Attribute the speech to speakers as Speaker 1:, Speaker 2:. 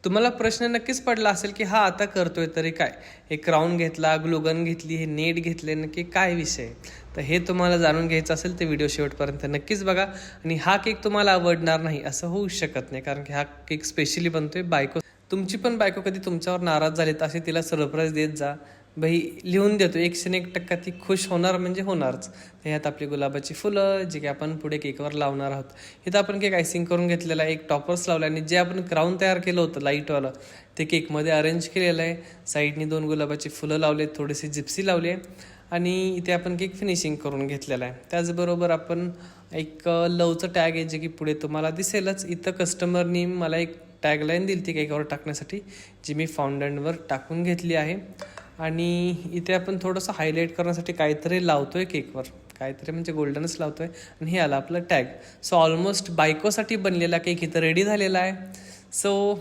Speaker 1: तुम्हाला प्रश्न नक्कीच पडला असेल की हा आता करतोय तरी काय, हे क्राऊन घेतला, ग्लुगन घेतली, हे नेट घेतले, नक्की काय विषय. तर हे तुम्हाला जाणून घ्यायचं असेल तर व्हिडिओ शेवटपर्यंत नक्कीच बघा. आणि हा केक तुम्हाला आवडणार नाही असं होऊ शकत नाही, कारण की हा केक स्पेशली बनतोय बायको. तुमची पण बायको कधी तुमच्यावर नाराज झाली तर असे तिला सरप्राईज देत जा. बाई लिहून देतो 101% ती खुश होणार म्हणजे होणारच. ह्यात आपली गुलाबाची फुलं जे की आपण पुढे केकवर लावणार आहोत. इथं आपण केक आयसिंग करून घेतलेला आहे, एक टॉपर्स लावला आणि जे आपण क्राऊन तयार केलं होतं लाईटवालं ते केकमध्ये अरेंज केलेलं आहे. साईडनी 2 गुलाबाची फुलं लावले, थोडीशी जिप्सी लावली आहे आणि इथे आपण केक फिनिशिंग करून घेतलेला आहे. त्याचबरोबर आपण एक लवचं टॅग आहे जे की पुढे तुम्हाला दिसेलच. इथं कस्टमरनी मला एक टॅगलाईन दिली ती केकवर टाकण्यासाठी, जी मी फाउंडंटवर टाकून घेतली आहे. आणि इथे आपण थोडंसं हायलाईट करण्यासाठी काहीतरी लावतोय केकवर, काहीतरी म्हणजे गोल्डनच लावतोय. आणि हे आला आपलं टॅग. सो ऑलमोस्ट बायकोसाठी बनलेला केक इथं रेडी झालेला आहे. सो